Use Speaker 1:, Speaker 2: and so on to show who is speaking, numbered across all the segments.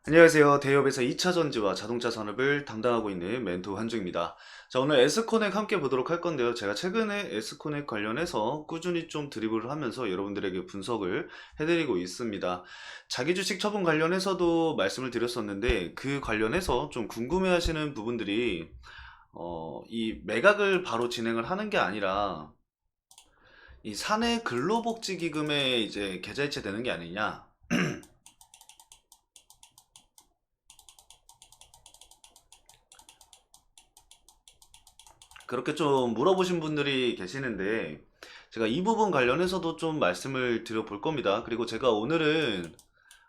Speaker 1: 안녕하세요. 대기업에서 2차 전지와 자동차 산업을 담당하고 있는 멘토 한주입니다. 자, 오늘 S코넥 함께 보도록 할 건데요. 제가 최근에 S코넥 관련해서 꾸준히 좀 드리블을 하면서 여러분들에게 분석을 해드리고 있습니다. 자기 주식 처분 관련해서도 말씀을 드렸었는데 그 관련해서 좀 궁금해 하시는 부분들이 이 매각을 바로 진행을 하는 게 아니라 이 사내 근로복지기금에 이제 계좌이체 되는 게 아니냐. 그렇게 좀 물어보신 분들이 계시는데 제가 이 부분 관련해서도 좀 말씀을 드려볼 겁니다. 그리고 제가 오늘은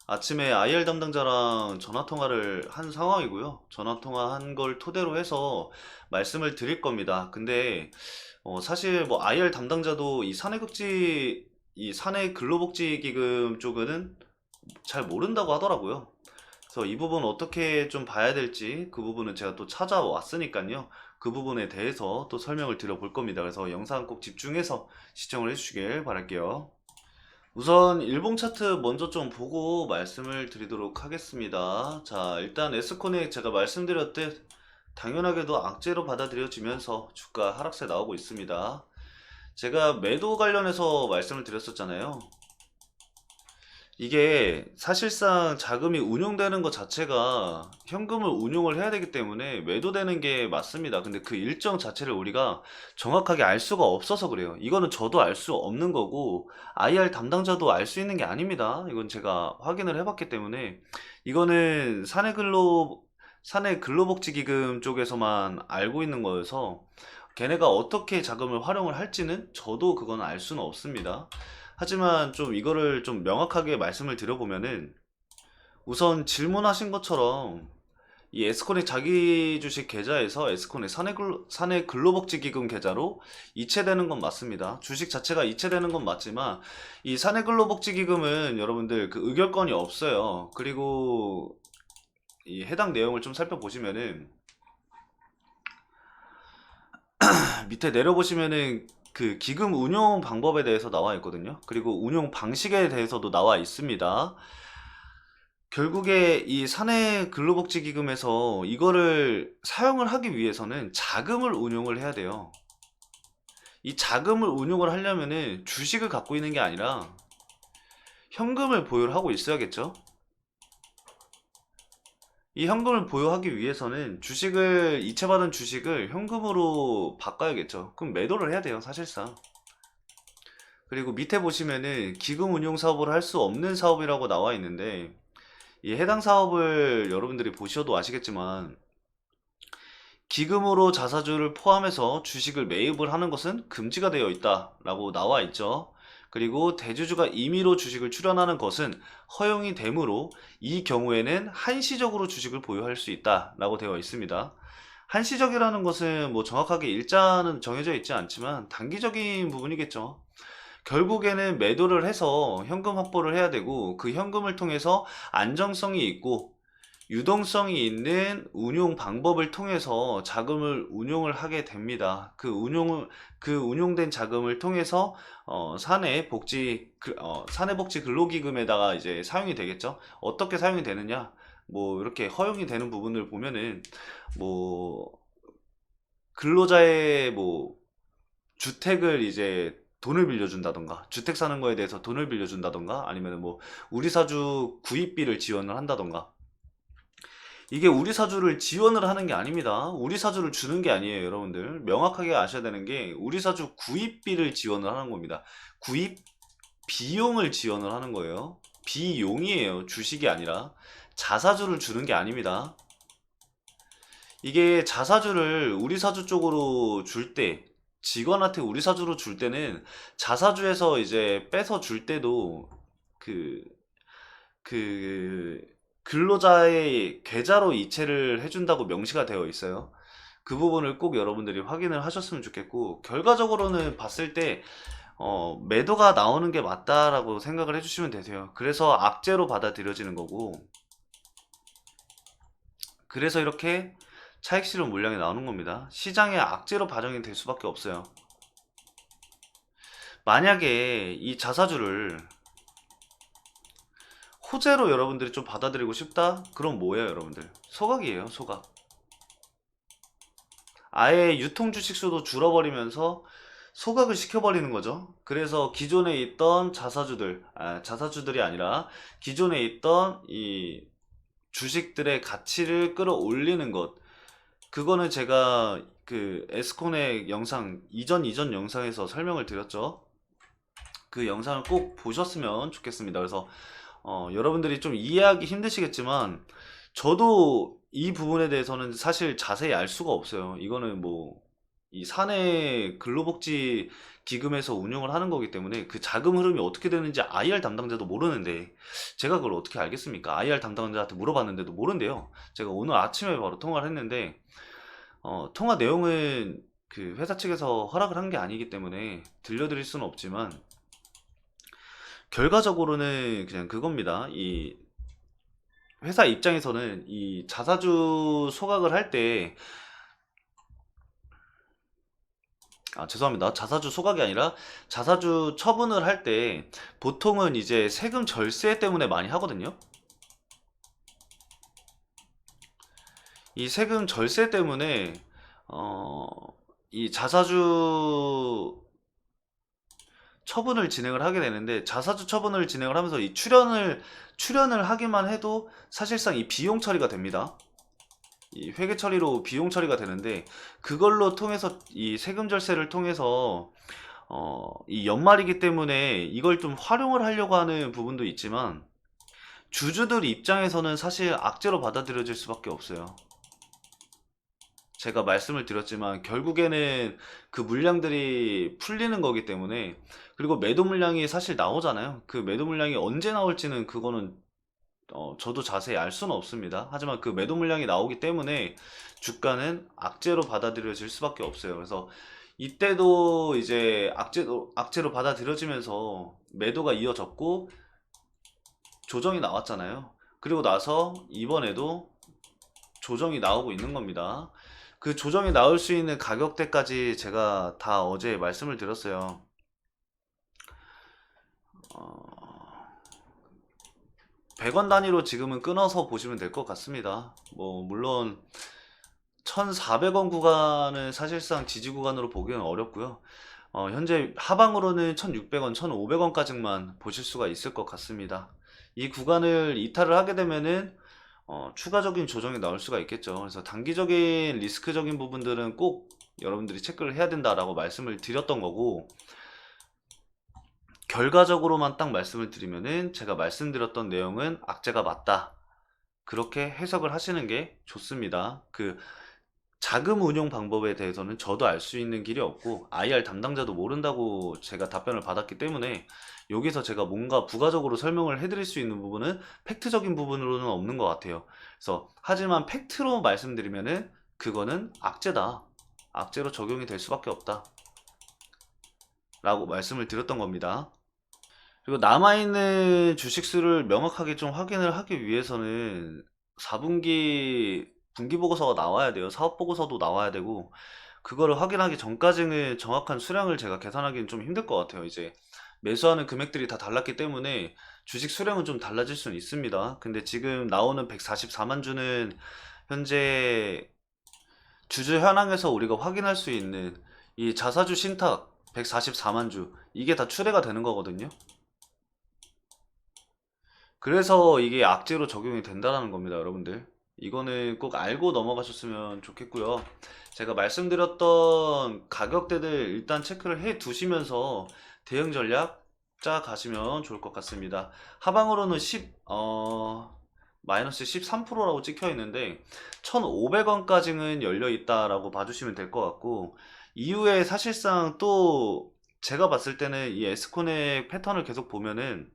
Speaker 1: 아침에 IR 담당자랑 전화 통화를 한 상황이고요. 전화 통화한 걸 토대로 해서 말씀을 드릴 겁니다. 근데 사실 뭐 IR 담당자도 이 사내 근로복지기금 쪽은 잘 모른다고 하더라고요. 그래서 이 부분 어떻게 좀 봐야 될지 그 부분은 제가 또 찾아왔으니까요. 그 부분에 대해서 또 설명을 드려볼 겁니다. 그래서 영상 꼭 집중해서 시청을 해주시길 바랄게요. 우선 일봉 차트 먼저 좀 보고 말씀을 드리도록 하겠습니다. 자, 일단 에스코넥 제가 말씀드렸듯 당연하게도 악재로 받아들여지면서 주가 하락세 나오고 있습니다. 제가 매도 관련해서 말씀을 드렸었잖아요. 이게 사실상 자금이 운용되는 것 자체가 현금을 운용을 해야 되기 때문에 매도되는 게 맞습니다. 근데 그 일정 자체를 우리가 정확하게 알 수가 없어서 그래요. 이거는 저도 알 수 없는 거고 IR 담당자도 알 수 있는 게 아닙니다. 이건 제가 확인을 해봤기 때문에 이거는 사내 근로복지기금 쪽에서만 알고 있는 거여서 걔네가 어떻게 자금을 활용을 할지는 저도 그건 알 수는 없습니다. 하지만 좀 이거를 좀 명확하게 말씀을 드려보면은 우선 질문하신 것처럼 이 에스콘의 자기 주식 계좌에서 에스콘의 사내 근로복지기금 계좌로 이체되는 건 맞습니다. 주식 자체가 이체되는 건 맞지만 이 사내 근로복지기금은 여러분들 그 의결권이 없어요. 그리고 이 해당 내용을 좀 살펴보시면은 밑에 내려보시면은 그 기금 운용 방법에 대해서 나와 있거든요. 그리고 운용 방식에 대해서도 나와 있습니다. 결국에 이 사내 근로복지기금에서 이거를 사용을 하기 위해서는 자금을 운용을 해야 돼요. 이 자금을 운용을 하려면은 주식을 갖고 있는 게 아니라 현금을 보유를 하고 있어야겠죠. 이 현금을 보유하기 위해서는 이체받은 주식을 현금으로 바꿔야겠죠. 그럼 매도를 해야 돼요, 사실상. 그리고 밑에 보시면은 기금 운용 사업을 할 수 없는 사업이라고 나와 있는데 이 해당 사업을 여러분들이 보셔도 아시겠지만 기금으로 자사주를 포함해서 주식을 매입을 하는 것은 금지가 되어 있다라고 나와 있죠. 그리고 대주주가 임의로 주식을 출연하는 것은 허용이 되므로 이 경우에는 한시적으로 주식을 보유할 수 있다라고 되어 있습니다. 한시적이라는 것은 뭐 정확하게 일자는 정해져 있지 않지만 단기적인 부분이겠죠. 결국에는 매도를 해서 현금 확보를 해야 되고 그 현금을 통해서 안정성이 있고 유동성이 있는 운용 방법을 통해서 자금을 운용을 하게 됩니다. 그 운용된 자금을 통해서 사내 복지 근로기금에다가 이제 사용이 되겠죠. 어떻게 사용이 되느냐? 뭐 이렇게 허용이 되는 부분을 보면은 뭐 근로자의 뭐 주택을 이제 돈을 빌려준다던가 주택 사는 거에 대해서 돈을 빌려준다던가 아니면 뭐 우리 사주 구입비를 지원을 한다던가 이게 우리 사주를 지원을 하는 게 아닙니다. 우리 사주를 주는 게 아니에요, 여러분들. 명확하게 아셔야 되는 게 우리 사주 구입비를 지원을 하는 겁니다. 구입 비용을 지원을 하는 거예요. 비용이에요. 주식이 아니라 자사주를 주는 게 아닙니다. 이게 자사주를 우리 사주 쪽으로 줄 때, 직원한테 우리 사주로 줄 때는 자사주에서 이제 빼서 줄 때도 그, 그, 근로자의 계좌로 이체를 해준다고 명시가 되어 있어요. 그 부분을 꼭 여러분들이 확인을 하셨으면 좋겠고, 결과적으로는 봤을 때, 매도가 나오는 게 맞다라고 생각을 해주시면 되세요. 그래서 악재로 받아들여지는 거고, 그래서 이렇게 차익 실현 물량이 나오는 겁니다. 시장의 악재로 반영이 될 수밖에 없어요. 만약에 이 자사주를 호재로 여러분들이 좀 받아들이고 싶다? 그럼 뭐예요, 여러분들? 소각이에요, 소각. 아예 유통 주식 수도 줄어버리면서 소각을 시켜버리는 거죠. 그래서 기존에 있던 자사주들이 아니라 기존에 있던 이 주식들의 가치를 끌어올리는 것. 그거는 제가 그 에스콘의 영상, 이전 영상에서 설명을 드렸죠. 그 영상을 꼭 보셨으면 좋겠습니다. 그래서 여러분들이 좀 이해하기 힘드시겠지만 저도 이 부분에 대해서는 사실 자세히 알 수가 없어요. 이거는 뭐 이 사내 근로복지 기금에서 운영을 하는 거기 때문에 그 자금 흐름이 어떻게 되는지 IR 담당자도 모르는데 제가 그걸 어떻게 알겠습니까? IR 담당자한테 물어봤는데도 모른대요. 제가 오늘 아침에 바로 통화를 했는데 통화 내용은 그 회사 측에서 허락을 한 게 아니기 때문에 들려드릴 수는 없지만 결과적으로는 그냥 그겁니다. 이 회사 입장에서는 이 자사주 소각을 할 때, 죄송합니다. 자사주 소각이 아니라 자사주 처분을 할 때 보통은 이제 세금 절세 때문에 많이 하거든요. 이 세금 절세 때문에 어, 이 자사주 처분을 진행을 하게 되는데 자사주 처분을 진행을 하면서 이 출연을 하기만 해도 사실상 이 비용 처리가 됩니다. 이 회계 처리로 비용 처리가 되는데 그걸로 통해서 이 세금 절세를 통해서 이 연말이기 때문에 이걸 좀 활용을 하려고 하는 부분도 있지만 주주들 입장에서는 사실 악재로 받아들여질 수밖에 없어요. 제가 말씀을 드렸지만 결국에는 그 물량들이 풀리는 거기 때문에 그리고 매도 물량이 사실 나오잖아요. 그 매도 물량이 언제 나올지는 그거는 저도 자세히 알 수는 없습니다. 하지만 그 매도 물량이 나오기 때문에 주가는 악재로 받아들여질 수밖에 없어요. 그래서 이때도 이제 악재로 받아들여지면서 매도가 이어졌고 조정이 나왔잖아요. 그리고 나서 이번에도 조정이 나오고 있는 겁니다. 그 조정이 나올 수 있는 가격대까지 제가 다 어제 말씀을 드렸어요. 어, 100원 단위로 지금은 끊어서 보시면 될 것 같습니다. 뭐 물론 1,400원 구간은 사실상 지지 구간으로 보기는 어렵고요. 현재 하방으로는 1,600원, 1,500원까지만 보실 수가 있을 것 같습니다. 이 구간을 이탈을 하게 되면은 추가적인 조정이 나올 수가 있겠죠. 그래서 단기적인 리스크적인 부분들은 꼭 여러분들이 체크를 해야 된다라고 말씀을 드렸던 거고, 결과적으로만 딱 말씀을 드리면은 제가 말씀드렸던 내용은 악재가 맞다. 그렇게 해석을 하시는 게 좋습니다. 그 자금 운용 방법에 대해서는 저도 알 수 있는 길이 없고 IR 담당자도 모른다고 제가 답변을 받았기 때문에 여기서 제가 뭔가 부가적으로 설명을 해드릴 수 있는 부분은 팩트적인 부분으로는 없는 것 같아요. 그래서 하지만 팩트로 말씀드리면은 그거는 악재다. 악재로 적용이 될 수밖에 없다. 라고 말씀을 드렸던 겁니다. 그리고 남아있는 주식수를 명확하게 좀 확인을 하기 위해서는 4분기 분기보고서가 나와야 돼요. 사업보고서도 나와야 되고 그거를 확인하기 전까지는 정확한 수량을 제가 계산하기는 좀 힘들 것 같아요. 이제 매수하는 금액들이 다 달랐기 때문에 주식 수량은 좀 달라질 수는 있습니다. 근데 지금 나오는 144만 주는 현재 주주 현황에서 우리가 확인할 수 있는 이 자사주 신탁 144만 주 이게 다 추례가 되는 거거든요. 그래서 이게 악재로 적용이 된다는 겁니다, 여러분들. 이거는 꼭 알고 넘어가셨으면 좋겠고요. 제가 말씀드렸던 가격대들 일단 체크를 해 두시면서 대응 전략 짜 가시면 좋을 것 같습니다. 하방으로는 마이너스 13%라고 찍혀 있는데 1,500원까지는 열려 있다라고 봐주시면 될 것 같고 이후에 사실상 또 제가 봤을 때는 이 에스코넥 패턴을 계속 보면은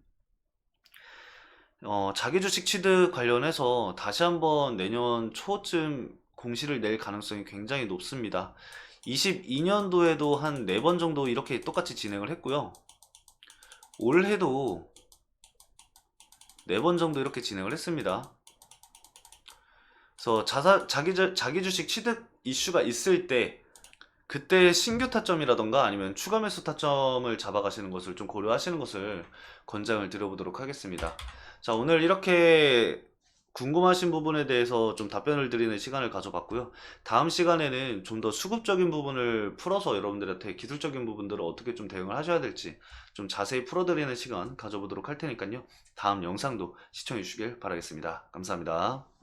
Speaker 1: 자기 주식 취득 관련해서 다시 한번 내년 초쯤 공시를 낼 가능성이 굉장히 높습니다. 22년도에도 한 4번 정도 이렇게 똑같이 진행을 했고요. 올해도 4번 정도 이렇게 진행을 했습니다. 그래서 자기 주식 취득 이슈가 있을 때 그때 신규 타점이라던가 아니면 추가 매수 타점을 잡아가시는 것을 좀 고려하시는 것을 권장을 드려보도록 하겠습니다. 자, 오늘 이렇게 궁금하신 부분에 대해서 좀 답변을 드리는 시간을 가져봤고요. 다음 시간에는 좀 더 수급적인 부분을 풀어서 여러분들한테 기술적인 부분들을 어떻게 좀 대응을 하셔야 될지 좀 자세히 풀어드리는 시간 가져보도록 할 테니까요. 다음 영상도 시청해 주시길 바라겠습니다. 감사합니다.